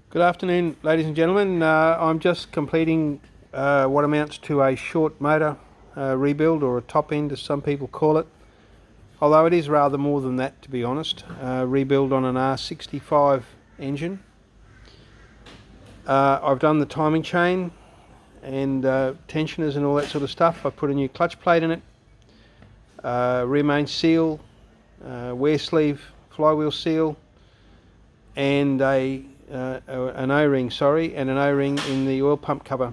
Good afternoon, ladies and gentlemen. I'm just completing what amounts to a short motor rebuild, or a top end as some people call it, although it is rather more than that, to be honest. Rebuild on an R65 engine. I've done the timing chain and tensioners and all that sort of stuff. I've put a new clutch plate in it, rear main seal, wear sleeve, flywheel seal, and an O-ring, and an O-ring in the oil pump cover.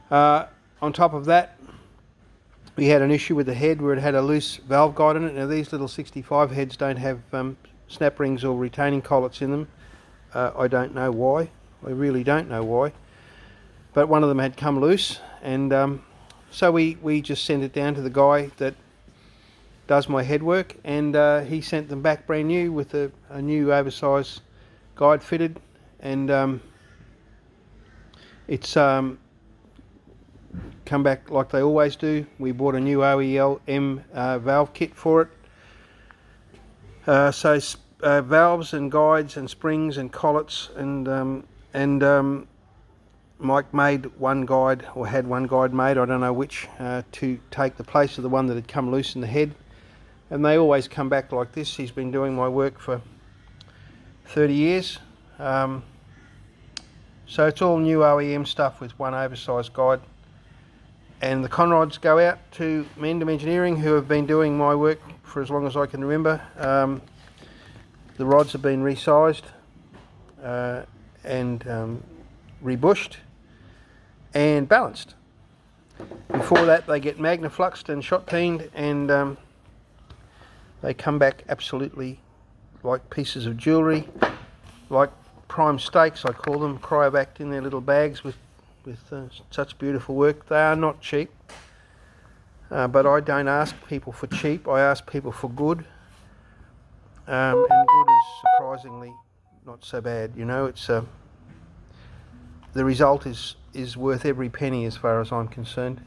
On top of that, we had an issue with the head where it had a loose valve guide in it. Now these little 65 heads don't have snap rings or retaining collets in them. I don't know why. I really don't know why. But one of them had come loose, and so we just sent it down to the guy that does my head work, and he sent them back brand new with a new oversized guide fitted, and it's come back like they always do. We bought a new OEM valve kit for it, so valves and guides and springs and collets, and Mike made one guide, or had one guide made, I don't know which, to take the place of the one that had come loose in the head, and they always come back like this. He's been doing my work for 30 years, so it's all new OEM stuff with one oversized guide. And the conrods go out to Mendham Engineering, who have been doing my work for as long as I can remember. The rods have been resized and rebushed and balanced. Before that, they get magnafluxed and shot peened, and they come back absolutely like pieces of jewellery, like prime steaks, I call them, cryovac in their little bags with such beautiful work. They are not cheap, but I don't ask people for cheap, I ask people for good, and good is surprisingly not so bad. You know, it's the result is worth every penny as far as I'm concerned.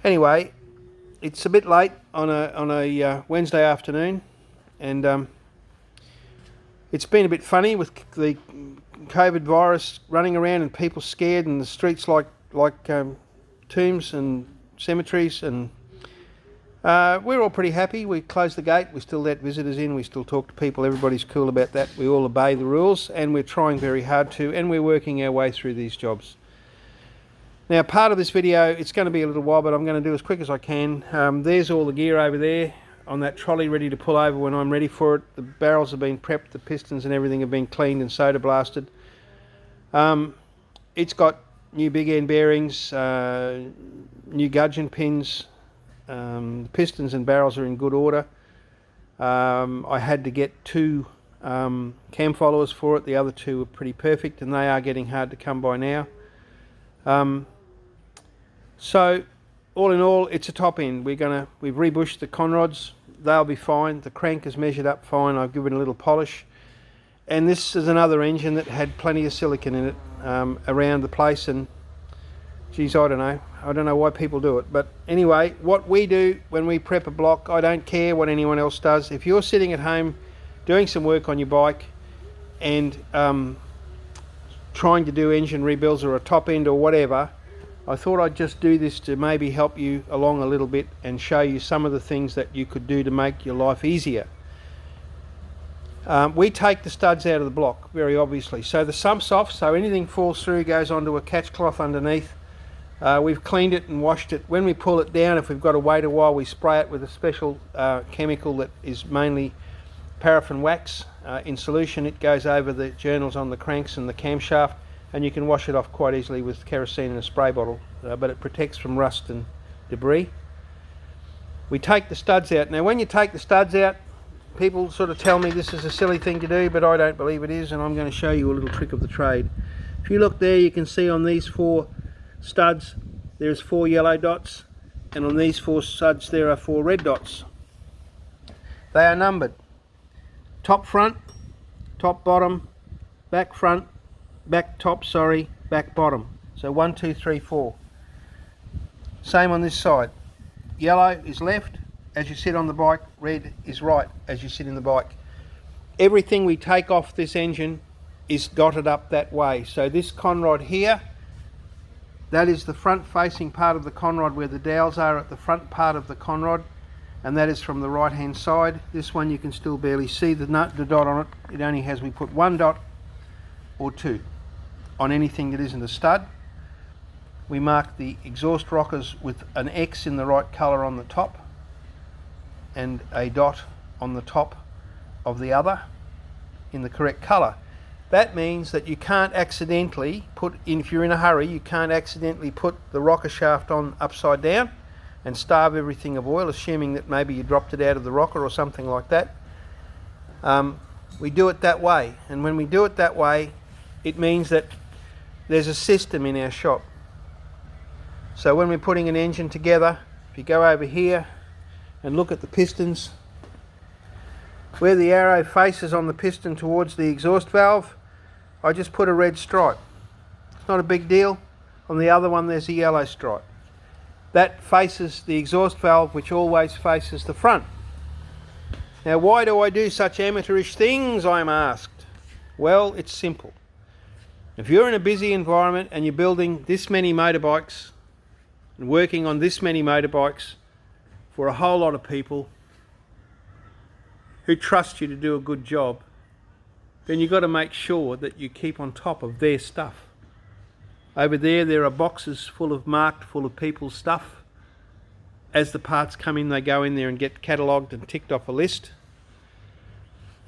Anyway, it's a bit late on a Wednesday afternoon, and it's been a bit funny with the COVID virus running around and people scared, and the streets like tombs and cemeteries, and we're all pretty happy. We closed the gate, we still let visitors in, we still talk to people, everybody's cool about that. We all obey the rules, and we're trying very hard to, and we're working our way through these jobs. Now, part of this video, it's going to be a little while, but I'm going to do as quick as I can. There's all the gear over there on that trolley ready to pull over when I'm ready for it. The barrels have been prepped, the pistons and everything have been cleaned and soda blasted. It's got new big end bearings, new gudgeon pins. The pistons and barrels are in good order. I had to get two cam followers for it. The other two were pretty perfect, and they are getting hard to come by now. So all in all, it's a top end. We've rebushed the conrods. They'll be fine. The crank is measured up fine. I've given it a little polish. And this is another engine that had plenty of silicon in it around the place, and geez, I don't know why people do it. But anyway, what we do when we prep a block, I don't care what anyone else does. If you're sitting at home doing some work on your bike and trying to do engine rebuilds or a top end or whatever, I thought I'd just do this to maybe help you along a little bit and show you some of the things that you could do to make your life easier. We take the studs out of the block, very obviously. So the sump's off, so anything falls through goes onto a catch cloth underneath. We've cleaned it and washed it. When we pull it down, if we've got to wait a while, we spray it with a special chemical that is mainly paraffin wax in solution. It goes over the journals on the cranks and the camshaft, and you can wash it off quite easily with kerosene in a spray bottle, but it protects from rust and debris. We take the studs out. Now when you take the studs out, people sort of tell me this is a silly thing to do, but I don't believe it is, and I'm going to show you a little trick of the trade. If you look there, you can see on these four studs there's 4 yellow dots, and on these 4 studs there are 4 red dots. They are numbered: top front, top bottom, back front, back top, back bottom. So 1, 2, 3, 4. Same on this side. Yellow is left as you sit on the bike, red is right as you sit in the bike. Everything we take off this engine is dotted up that way. So this conrod here, that is the front facing part of the conrod where the dowels are at the front part of the conrod, and that is from the right hand side. This one you can still barely see the dot on it. It only has, we put one dot or two on anything that isn't a stud. We mark the exhaust rockers with an X in the right colour on the top and a dot on the top of the other in the correct colour. That means that you can't accidentally put, if you're in a hurry, you can't accidentally put the rocker shaft on upside down and starve everything of oil, assuming that maybe you dropped it out of the rocker or something like that. We do it that way, and when we do it that way, it means that there's a system in our shop. So when we're putting an engine together, if you go over here and look at the pistons, where the arrow faces on the piston towards the exhaust valve, I just put a red stripe. It's not a big deal. On the other one there's a yellow stripe. That faces the exhaust valve, which always faces the front. Now why do I do such amateurish things, I'm asked? Well, it's simple. If you're in a busy environment and you're building this many motorbikes and working on this many motorbikes for a whole lot of people who trust you to do a good job, then you've got to make sure that you keep on top of their stuff. Over there are boxes marked full of people's stuff. As the parts come in, they go in there and get catalogued and ticked off a list.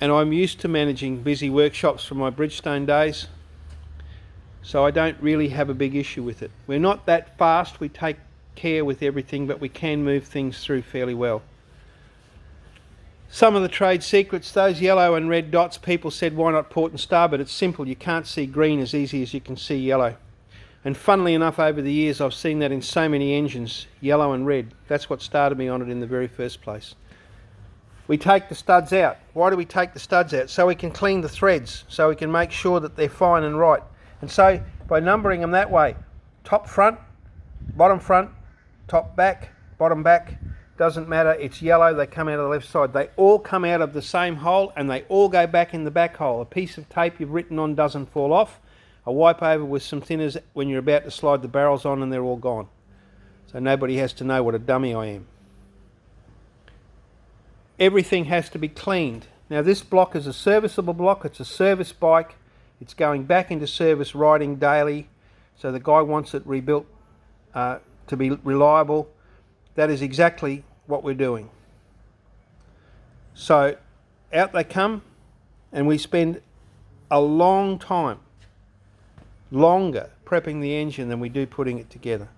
And I'm used to managing busy workshops from my Bridgestone days, so I don't really have a big issue with it. We're not that fast, we take care with everything, but we can move things through fairly well. Some of the trade secrets, those yellow and red dots, people said why not port and starboard? It's simple, you can't see green as easy as you can see yellow. And funnily enough, over the years I've seen that in so many engines, yellow and red. That's what started me on it in the very first place. We take the studs out. Why do we take the studs out? So we can clean the threads, so we can make sure that they're fine and right. And so by numbering them that way, top front, top back, bottom back, doesn't matter, it's yellow, they come out of the left side. They all come out of the same hole and they all go back in the back hole. A piece of tape you've written on doesn't fall off. A wipe over with some thinners when you're about to slide the barrels on and they're all gone. So nobody has to know what a dummy I am. Everything has to be cleaned. Now this block is a serviceable block, it's a service bike. It's going back into service riding daily. So the guy wants it rebuilt to be reliable. That is exactly what we're doing. So out they come, and we spend a long time, longer, prepping the engine than we do putting it together.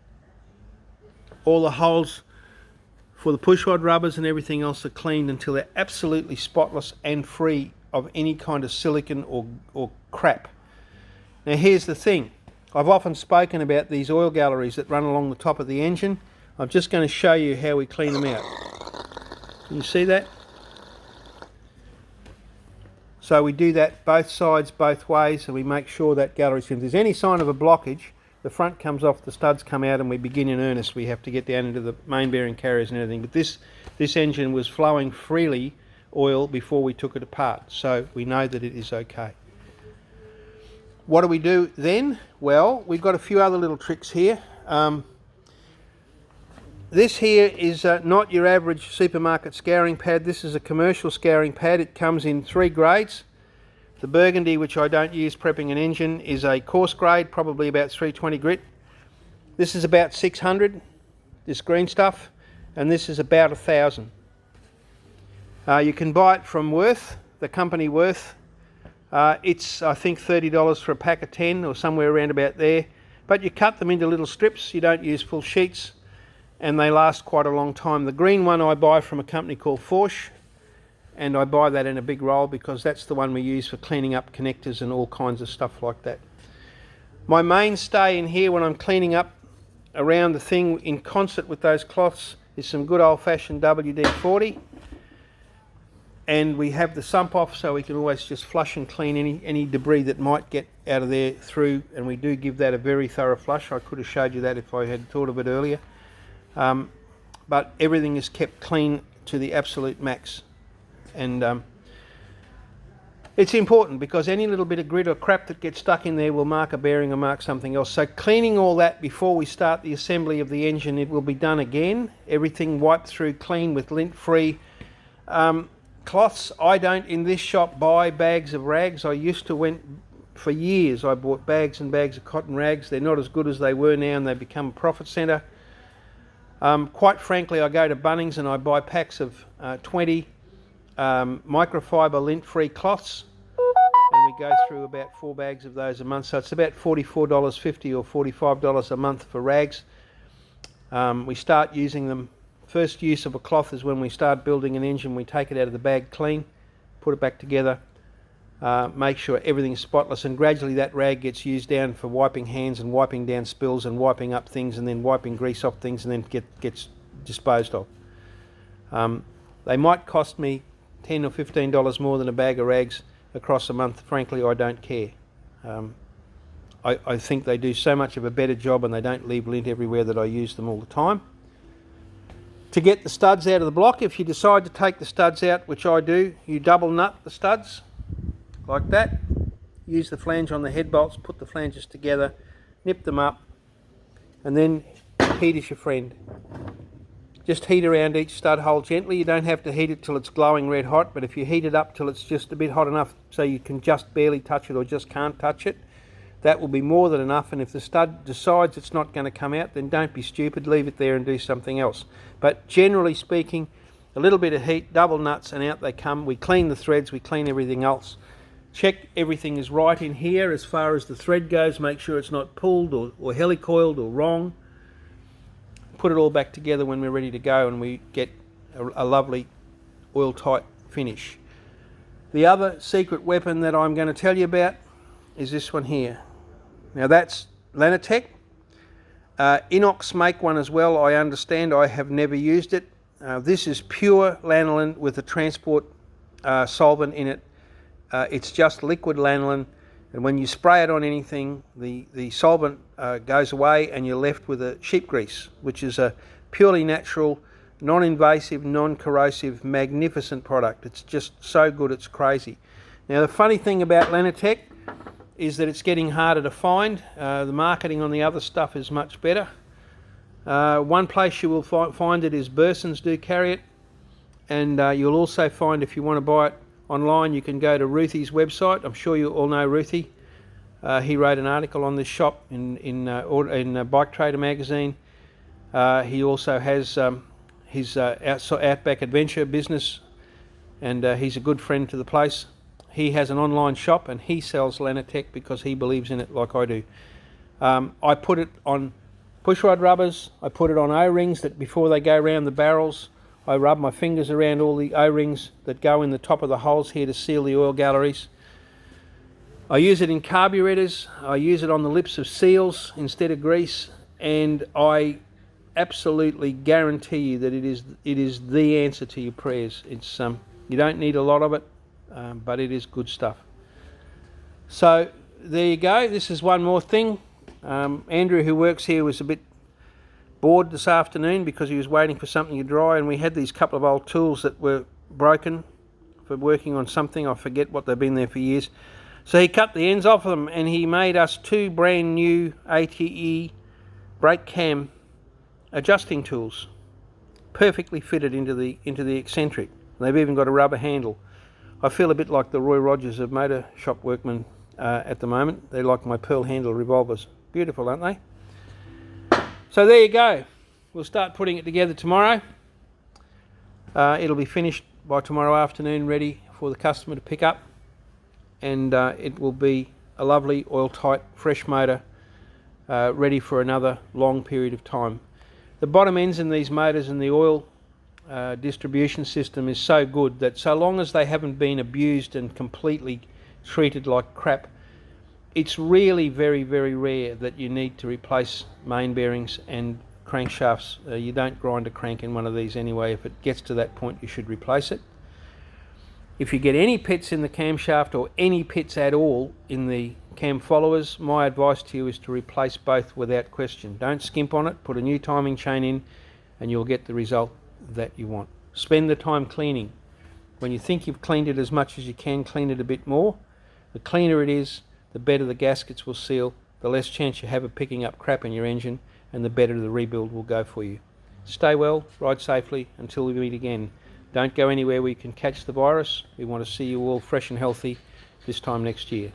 All the holes for the pushrod rubbers and everything else are cleaned until they're absolutely spotless and free of any kind of silicon or crap. Now here's the thing, I've often spoken about these oil galleries that run along the top of the engine. I'm just going to show you how we clean them out. Can you see that? So we do that both sides, both ways, and we make sure that gallery, if there's any sign of a blockage, the front comes off, the studs come out, and we begin in earnest. We have to get down into the main bearing carriers and everything. But this engine was flowing freely oil before we took it apart, so we know that it is okay. What do we do then? Well, we've got a few other little tricks here. This here is not your average supermarket scouring pad. This is a commercial scouring pad. It comes in 3 grades. The burgundy, which I don't use prepping an engine, is a coarse grade, probably about 320 grit. This is about 600, this green stuff, and this is about 1,000. You can buy it from Worth, the company Worth. It's, I think, $30 for a pack of 10 or somewhere around about there. But you cut them into little strips, you don't use full sheets, and they last quite a long time. The green one I buy from a company called Forsch, and I buy that in a big roll because that's the one we use for cleaning up connectors and all kinds of stuff like that. My mainstay in here when I'm cleaning up around the thing in concert with those cloths is some good old-fashioned WD-40, and we have the sump off so we can always just flush and clean any debris that might get out of there through, and we do give that a very thorough flush. I could have showed you that if I had thought of it earlier. But everything is kept clean to the absolute max, and It's important because any little bit of grit or crap that gets stuck in there will mark a bearing or mark something else. So cleaning all that before we start the assembly of the engine, it will be done again. Everything wiped through clean with lint-free cloths. I don't in this shop buy bags of rags. I used to for years I bought bags and bags of cotton rags. They're not as good as they were now and they become a profit centre. Quite frankly, I go to Bunnings and I buy packs of 20 microfiber lint-free cloths, and we go through about 4 bags of those a month, so it's about $44.50 or $45 a month for rags. We start using them. First use of a cloth is when we start building an engine. We take it out of the bag clean, put it back together, make sure everything's spotless, and gradually that rag gets used down for wiping hands and wiping down spills and wiping up things and then wiping grease off things and then gets disposed of. They might cost me $10 or $15 more than a bag of rags across a month. Frankly, I don't care. I think they do so much of a better job and they don't leave lint everywhere that I use them all the time. To get the studs out of the block, if you decide to take the studs out, which I do, you double nut the studs like that. Use the flange on the head bolts, put the flanges together, nip them up, and then heat is your friend. Just heat around each stud hole gently. You don't have to heat it till it's glowing red hot, but if you heat it up till it's just a bit hot enough so you can just barely touch it or just can't touch it, that will be more than enough. And if the stud decides it's not going to come out, then don't be stupid, leave it there and do something else. But generally speaking, a little bit of heat, double nuts, and out they come. We clean the threads, we clean everything else. Check everything is right in here as far as the thread goes, make sure it's not pulled or helicoiled or wrong. Put it all back together when we're ready to go and we get a lovely oil tight finish. The other secret weapon that I'm going to tell you about is this one here. Now that's Lanatec. Inox make one as well, I understand. I have never used it. This is pure lanolin with a transport solvent in it. It's just liquid lanolin, and when you spray it on anything, the solvent goes away and you're left with a sheep grease, which is a purely natural, non-invasive, non-corrosive, magnificent product. It's just so good, it's crazy. Now the funny thing about Lanatec is that it's getting harder to find. The marketing on the other stuff is much better. One place you will find it is Burson's do carry it, and you'll also find, if you want to buy it online, you can go to Ruthie's website. I'm sure you all know Ruthie. He wrote an article on this shop in Bike Trader magazine. He also has his Outback Adventure business, and he's a good friend to the place. He has an online shop and he sells Lanatec because he believes in it like I do. I put it on pushrod rubbers. I put it on O-rings that before they go around the barrels, I rub my fingers around all the O-rings that go in the top of the holes here to seal the oil galleries. I use it in carburetors. I use it on the lips of seals instead of grease, and I absolutely guarantee you that it is the answer to your prayers. It's you don't need a lot of it, but it is good stuff. So there you go. This is one more thing. Andrew, who works here, was a bit bored this afternoon because he was waiting for something to dry, and we had these couple of old tools that were broken for working on something. I forget what, they've been there for years. So he cut the ends off of them and he made us 2 brand new ATE brake cam adjusting tools, perfectly fitted into the eccentric. They've even got a rubber handle. I feel a bit like the Roy Rogers of motor shop workmen at the moment. They're like my pearl handle revolvers. Beautiful, aren't they? So there you go. We'll start putting it together tomorrow. It'll be finished by tomorrow afternoon, ready for the customer to pick up, and it will be a lovely oil tight fresh motor, ready for another long period of time. The bottom ends in these motors and the oil distribution system is so good that so long as they haven't been abused and completely treated like crap, it's really very, very rare that you need to replace main bearings and crankshafts. You don't grind a crank in one of these anyway. If it gets to that point, you should replace it. If you get any pits in the camshaft or any pits at all in the cam followers, my advice to you is to replace both without question. Don't skimp on it. Put a new timing chain in and you'll get the result that you want. Spend the time cleaning. When you think you've cleaned it as much as you can, clean it a bit more. The cleaner it is, the better the gaskets will seal, the less chance you have of picking up crap in your engine, and the better the rebuild will go for you. Stay well, ride safely, until we meet again. Don't go anywhere where you can catch the virus. We want to see you all fresh and healthy this time next year.